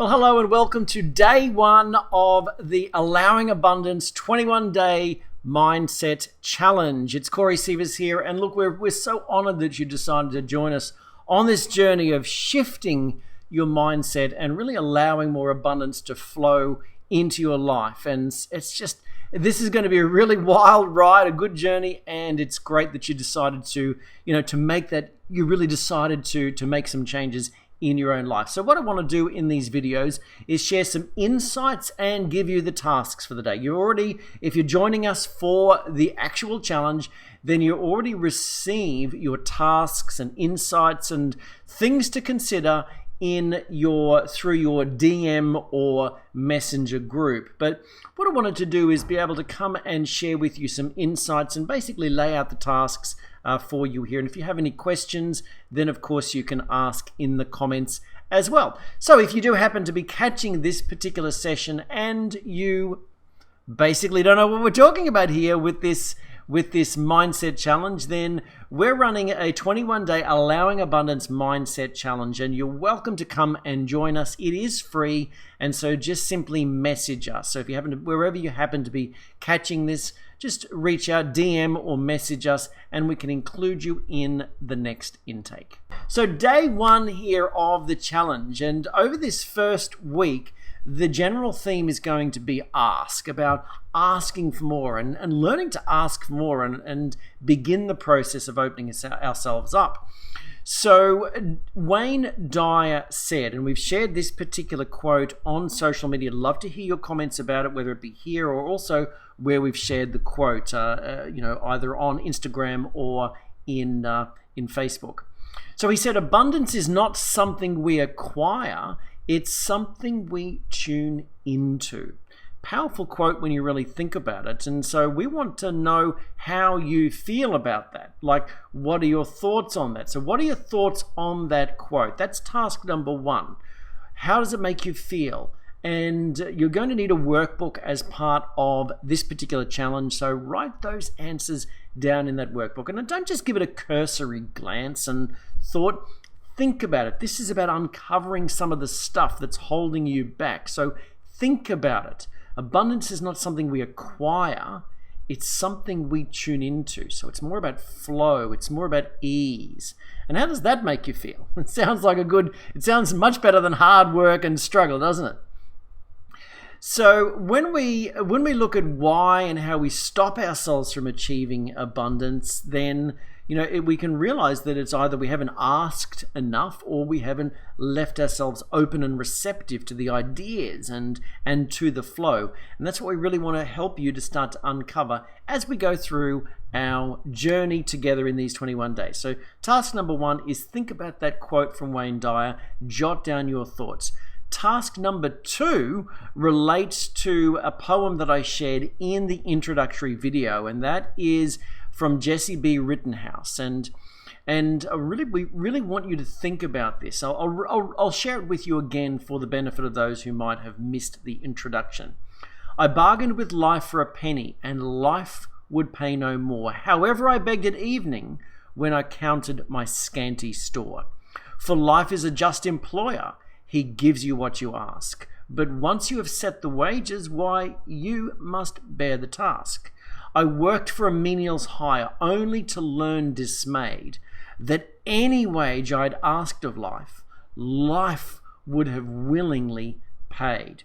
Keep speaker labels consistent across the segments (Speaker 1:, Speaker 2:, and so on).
Speaker 1: Well, hello and welcome to day one of the Allowing Abundance 21-day Mindset Challenge. It's Corey Sievers here, and look, we're so honored that you decided to join us on this journey of shifting your mindset and really allowing more abundance to flow into your life. And it's just, this is going to be a really wild ride, a good journey, and it's great that you decided to make that, you really decided to make some changes in your own life. So what I want to do in these videos is share some insights and give you the tasks for the day. If you're joining us for the actual challenge, then you already receive your tasks and insights and things to consider through your DM or messenger group. But what I wanted to do is be able to come and share with you some insights and basically lay out the tasks for you here. And if you have any questions, then of course you can ask in the comments as well. So if you do happen to be catching this particular session and you basically don't know what we're talking about here with this mindset challenge, then we're running a 21-day Allowing Abundance Mindset Challenge, and you're welcome to come and join us. It is free, and so just simply message us. So if you wherever you happen to be catching this, just reach out, DM or message us, and we can include you in the next intake. So day one here of the challenge, and over this first week, the general theme is going to be about asking for more and learning to ask for more and begin the process of opening ourselves up. So Wayne Dyer said, and we've shared this particular quote on social media. I'd love to hear your comments about it, whether it be here or also where we've shared the quote, either on Instagram or in Facebook. So he said, abundance is not something we acquire, it's something we tune into. Powerful quote when you really think about it. And so we want to know how you feel about that. Like, what are your thoughts on that? So what are your thoughts on that quote? That's task number one. How does it make you feel? And you're going to need a workbook as part of this particular challenge. So write those answers down in that workbook. And don't just give it a cursory glance and thought. Think about it. This is about uncovering some of the stuff that's holding you back. So think about it. Abundance is not something we acquire. It's something we tune into. So it's more about flow. It's more about ease. And how does that make you feel? It sounds much better than hard work and struggle, doesn't it? So when we look at why and how we stop ourselves from achieving abundance, then we can realize that it's either we haven't asked enough or we haven't left ourselves open and receptive to the ideas and to the flow. And that's what we really want to help you to start to uncover as we go through our journey together in these 21 days. So task number one is think about that quote from Wayne Dyer, jot down your thoughts. Task number two relates to a poem that I shared in the introductory video, and that is from Jessie B. Rittenhouse. And we really want you to think about this. I'll share it with you again for the benefit of those who might have missed the introduction. I bargained with life for a penny, and life would pay no more. However, I begged at evening when I counted my scanty store. For life is a just employer. He gives you what you ask. But once you have set the wages, why, you must bear the task. I worked for a menial's hire, only to learn dismayed that any wage I'd asked of life, life would have willingly paid.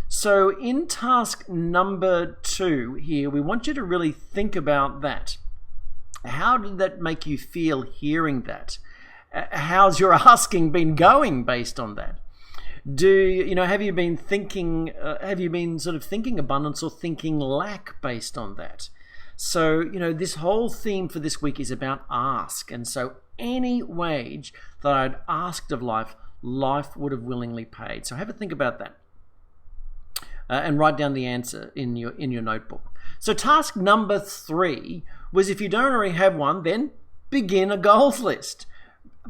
Speaker 1: So in task number two here, we want you to really think about that. How did that make you feel hearing that? How's your asking been going based on that? Have you been thinking abundance or thinking lack based on that? So, this whole theme for this week is about ask. And so any wage that I'd asked of life, life would have willingly paid. So have a think about that. And write down the answer in your notebook. So task number three was, if you don't already have one, then begin a goals list.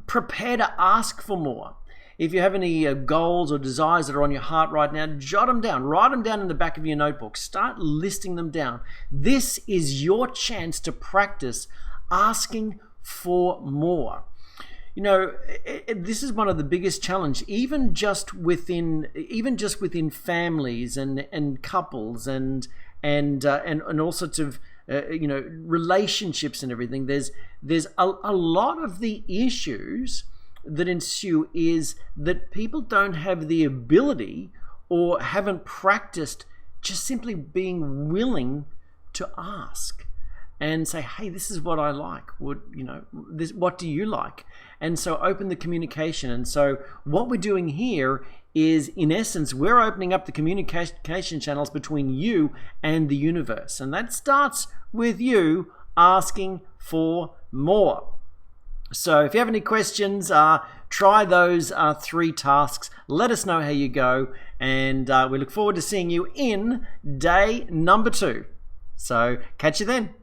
Speaker 1: Prepare to ask for more. If you have any goals or desires that are on your heart right now, jot them down. Write them down in the back of your notebook. Start listing them down. This is your chance to practice asking for more. this is one of the biggest challenge, even just within families and couples and all sorts of relationships and everything. There's a lot of the issues that ensue is that people don't have the ability or haven't practiced just simply being willing to ask and say, hey, this is what I like. What do you like? And so open the communication. And so what we're doing here is, in essence, we're opening up the communication channels between you and the universe. And that starts with you asking for more. So if you have any questions, try those 3 tasks. Let us know how you go. And we look forward to seeing you in day number 2. So catch you then.